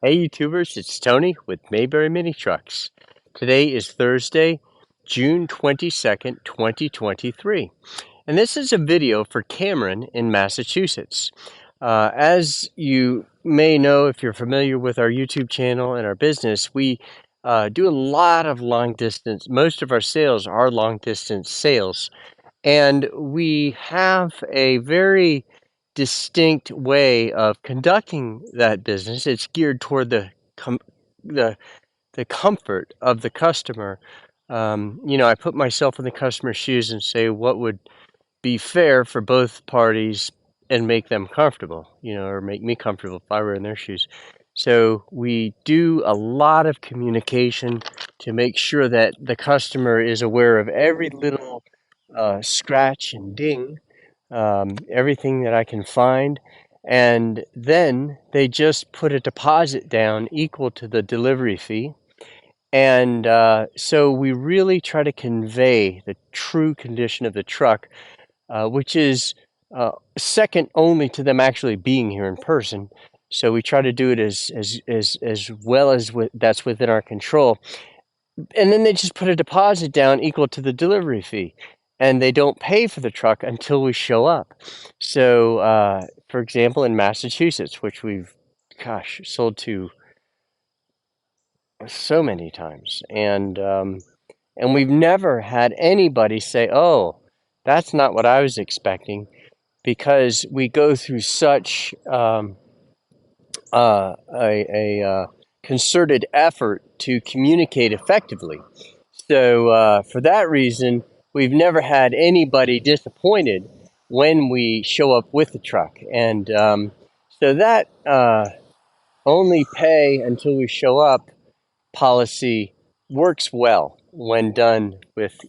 Hey YouTubers, it's Tony with Mayberry Mini Trucks. Today is Thursday, June 22nd, 2023. And this is a video for Cameron in Massachusetts. As you may know, if you're familiar with our YouTube channel and our business, we do a lot of long distance. Most of our sales are long distance sales. And we have a very distinct way of conducting that business. It's geared toward the the comfort of the customer. I put myself in the customer's shoes and say what would be fair for both parties and make them comfortable, or make me comfortable if I were in their shoes. So we do a lot of communication to make sure that the customer is aware of every little scratch and ding, everything that I can find. And then they just put a deposit down equal to the delivery fee. And so we really try to convey the true condition of the truck, which is second only to them actually being here in person. So we try to do it as well as that's within our control. And then they just put a deposit down equal to the delivery fee, and they don't pay for the truck until we show up. So, for example, in Massachusetts, which we've, sold to so many times, and we've never had anybody say, "Oh, that's not what I was expecting," because we go through such a concerted effort to communicate effectively. So for that reason, we've never had anybody disappointed when we show up with the truck. And so that only pay until we show up policy works well when done with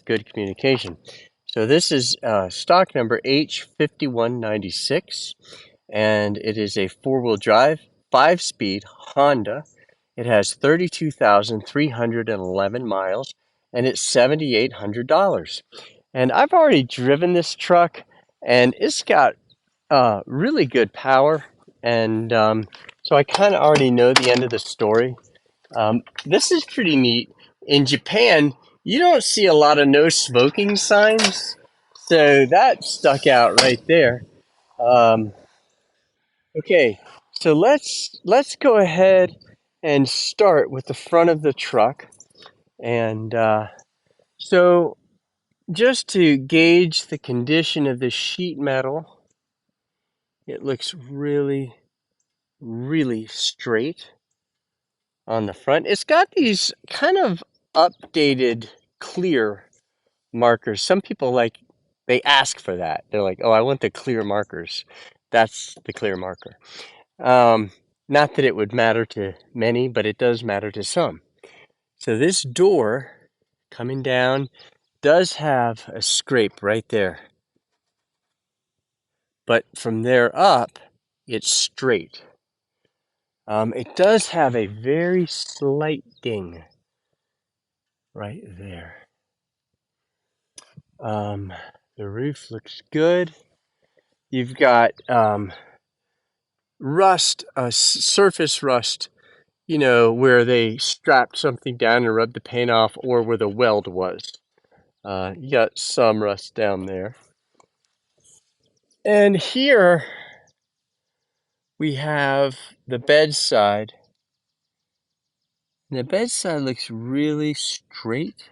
good communication. So this is stock number H5196, and it is a four-wheel drive, 5-speed Honda. It has 32,311 miles, and it's $7,800. And I've already driven this truck, and it's got really good power. And so I kind of already know the end of the story. This is pretty neat. In Japan, you don't see a lot of no smoking signs, so that stuck out right there. Um, okay, so let's go ahead and start with the front of the truck. And so just to gauge the condition of the sheet metal, it looks really, really straight on the front. It's got these kind of updated clear markers. Some people they ask for that. They're like, "Oh, I want the clear markers." That's the clear marker. Not that it would matter to many, but it does matter to some. So this door coming down does have a scrape right there. But from there up, it's straight. It does have a very slight ding right there. The roof looks good. You've got rust, surface rust, where they strapped something down and rubbed the paint off, or where the weld was. You got some rust down there. And here we have the bedside. The bedside looks really straight.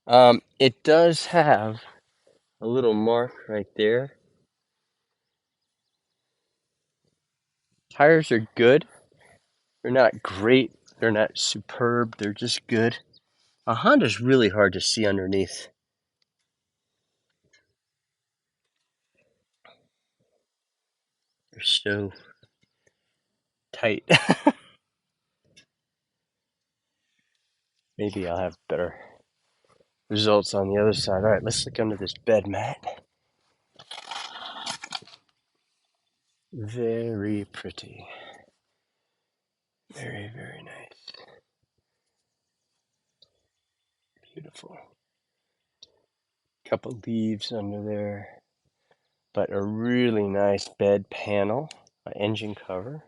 It does have a little mark right there. Tires are good. They're not great. They're not superb. They're just good. A Honda's really hard to see underneath. They're so tight. Maybe I'll have better results on the other side. All right, let's look under this bed mat. Very pretty. Very, very nice. Beautiful. Couple leaves under there, but a really nice bed panel, engine cover.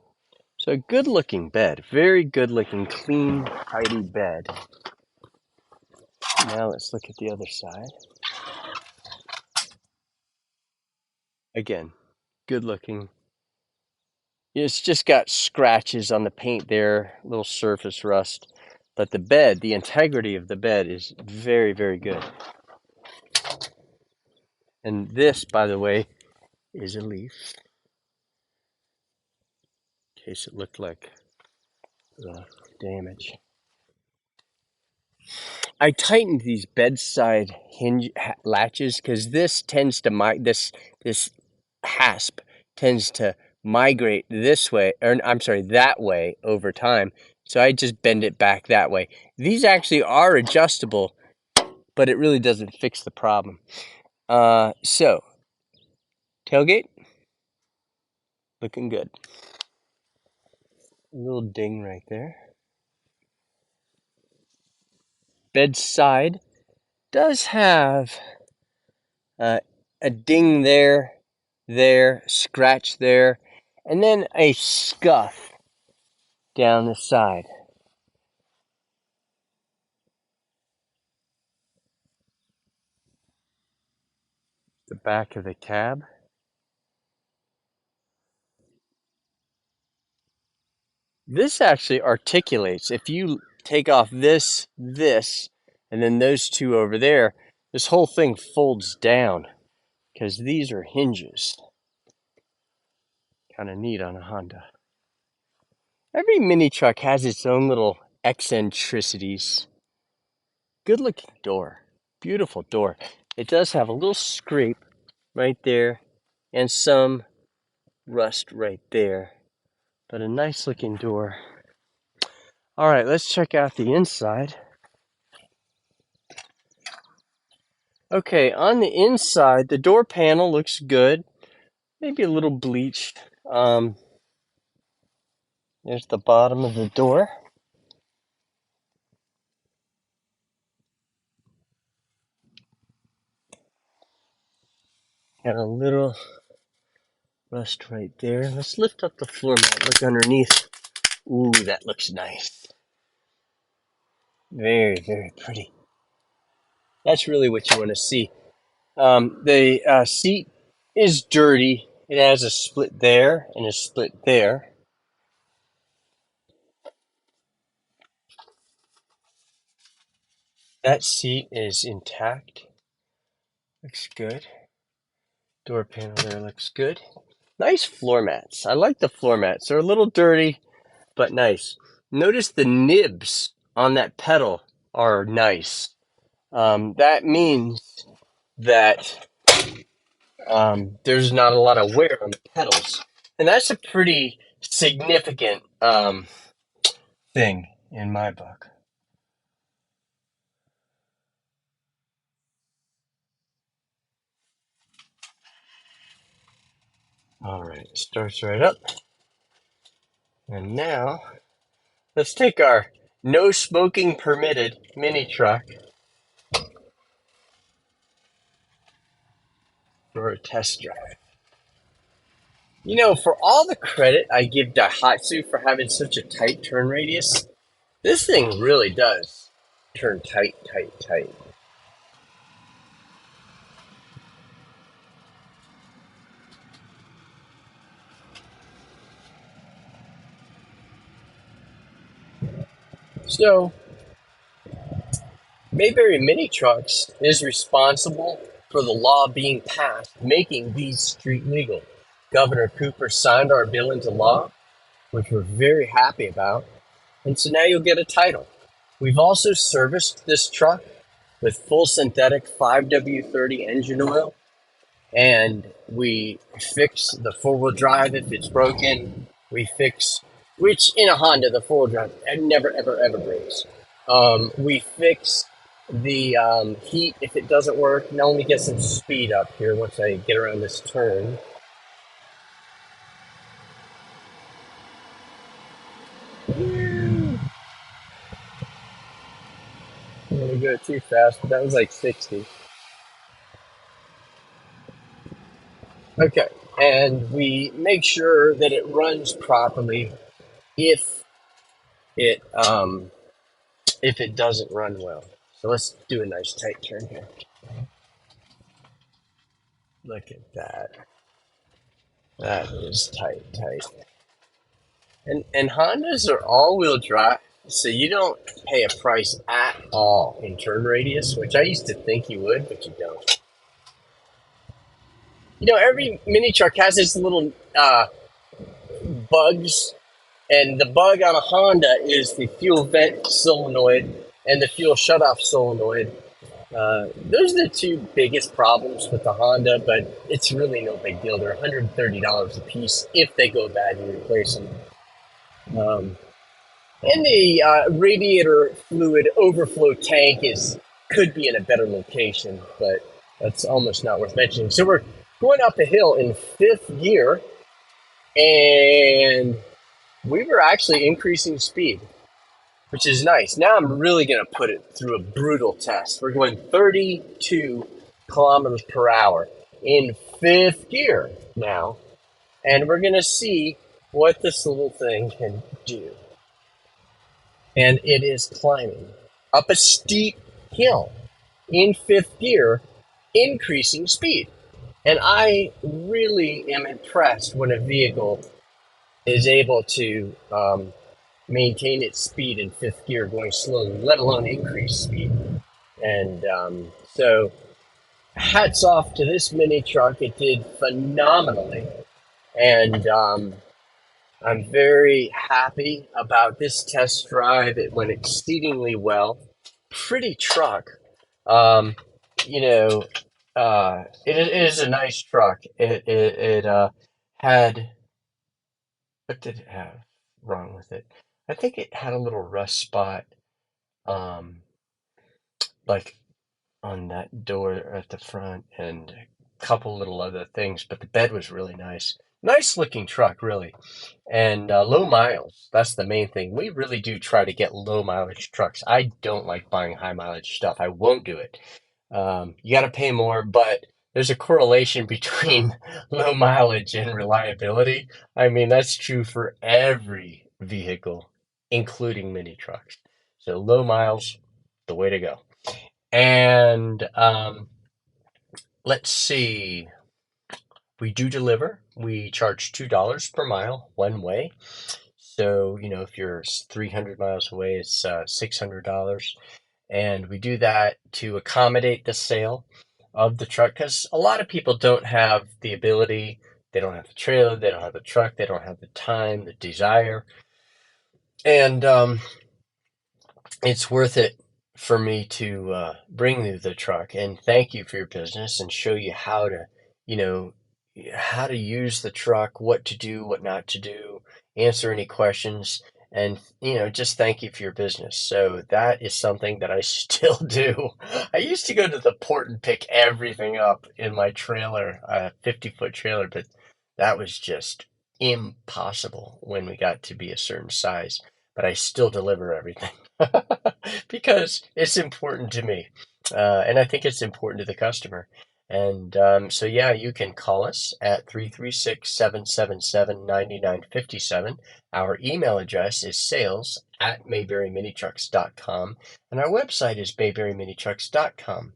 So a good looking bed, very good looking, clean, tidy bed. Now let's look at the other side. Again, good looking. It's just got scratches on the paint there, little surface rust. But the bed, the integrity of the bed is very, very good. And this, by the way, is a leaf. In case it looked like damage. I tightened these bedside hinge latches because this tends to this hasp tends to migrate this way, or I'm sorry, that way over time. So I just bend it back that way. These actually are adjustable, but it really doesn't fix the problem. So tailgate, looking good. A little ding right there. Bedside does have a ding there, scratch there, and then a scuff down the side. The back of the cab. This actually articulates. If you take off this, and then those two over there, this whole thing folds down because these are hinges. Kind of neat on a Honda. Every mini truck has its own little eccentricities. Good looking door. Beautiful door. It does have a little scrape right there and some rust right there, but a nice looking door. All right, let's check out the inside. Okay, on the inside, the door panel looks good. Maybe a little bleached. There's the bottom of the door. Got a little rust right there. Let's lift up the floor mat, look underneath. Ooh, that looks nice. Very, very pretty. That's really what you want to see. The seat is dirty. It has a split there and a split there. That seat is intact. Looks good. Door panel there looks good. Nice floor mats. I like the floor mats. They're a little dirty, but nice. Notice the nibs on that pedal are nice. That means that there's not a lot of wear on the pedals. And that's a pretty significant thing in my book. All right, starts right up. And now let's take our no smoking permitted mini truck for a test drive. You know, for all the credit I give Daihatsu for having such a tight turn radius, this thing really does turn tight, tight, tight. So, Mayberry Mini Trucks is responsible for the law being passed making these street legal. Governor Cooper signed our bill into law, which we're very happy about, and so now you'll get a title. We've also serviced this truck with full synthetic 5W30 engine oil, and we fix the four-wheel drive if it's broken. We fix, which in a Honda, the four-wheel drive never, ever, ever breaks. We fix the heat if it doesn't work. Now let me get some speed up here once I get around this turn. I'm gonna go too fast, but that was like 60. Okay, and we make sure that it runs properly if it doesn't run well. So let's do a nice tight turn here. Look at that. That is tight, tight. And Hondas are all-wheel drive, so you don't pay a price at all in turn radius, which I used to think you would, but you don't. You know, every mini truck has its little bugs, and the bug on a Honda is the fuel vent solenoid and the fuel shutoff solenoid. Those are the two biggest problems with the Honda, but it's really no big deal. They're $130 a piece. If they go bad, you replace them. And the radiator fluid overflow tank could be in a better location, but that's almost not worth mentioning. So we're going up a hill in fifth gear, and we were actually increasing speed, which is nice. Now I'm really going to put it through a brutal test. We're going 32 kilometers per hour in fifth gear now, and we're going to see what this little thing can do. And it is climbing up a steep hill in fifth gear, increasing speed. And I really am impressed when a vehicle is able to maintain its speed in fifth gear going slowly, let alone increase speed. And so, hats off to this mini truck. It did phenomenally. And I'm very happy about this test drive. It went exceedingly well. Pretty truck. Um, you know, it is a nice truck. It had, what did it have wrong with it? I think it had a little rust spot, um, like on that door at the front, and a couple little other things. But the bed was really nice. Nice looking truck, really. And low miles. That's the main thing. We really do try to get low mileage trucks. I don't like buying high mileage stuff. I won't do it. You got to pay more, but there's a correlation between low mileage and reliability. I mean, that's true for every vehicle, including mini trucks. So low miles, the way to go. And let's see. We do deliver. We charge $2 per mile one way. So, if you're 300 miles away, it's $600. And we do that to accommodate the sale of the truck because a lot of people don't have the ability, they don't have the trailer, they don't have the truck, they don't have the time, the desire. And it's worth it for me to bring you the truck and thank you for your business and show you you know, how to use the truck, what to do, what not to do, answer any questions, and just thank you for your business. So that is something that I still do. I used to go to the port and pick everything up in my trailer, a 50-foot trailer, but that was just impossible when we got to be a certain size. But I still deliver everything because it's important to me. And I think it's important to the customer. And so, yeah, you can call us at 336-777-9957. Our email address is sales@mayberryminitrucks.com. And our website is mayberryminitrucks.com.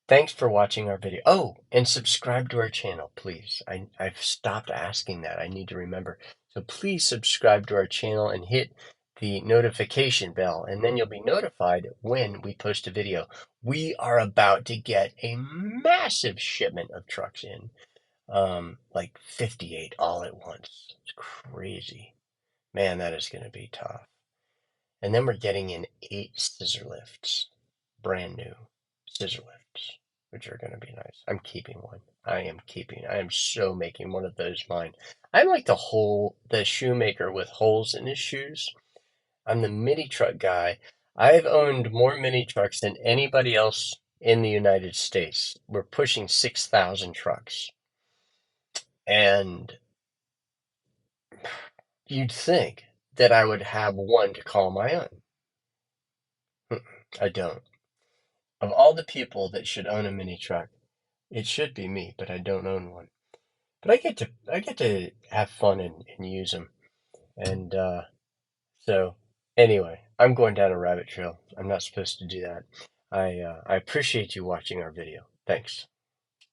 Thanks for watching our video. Oh, and subscribe to our channel, please. I've stopped asking that. I need to remember. So please subscribe to our channel and hit the notification bell, and then you'll be notified when we post a video. We are about to get a massive shipment of trucks in, like 58 all at once. It's crazy. Man, that is going to be tough. And then we're getting in 8 scissor lifts, brand new scissor lifts, which are going to be nice. I'm keeping one. I am so making one of those mine. I'm like the shoemaker with holes in his shoes. I'm the mini truck guy. I've owned more mini trucks than anybody else in the United States. We're pushing 6,000 trucks. And you'd think that I would have one to call my own. I don't. Of all the people that should own a mini truck, it should be me, but I don't own one. But I get to have fun and use them. And So anyway, I'm going down a rabbit trail. I'm not supposed to do that. I appreciate you watching our video. Thanks.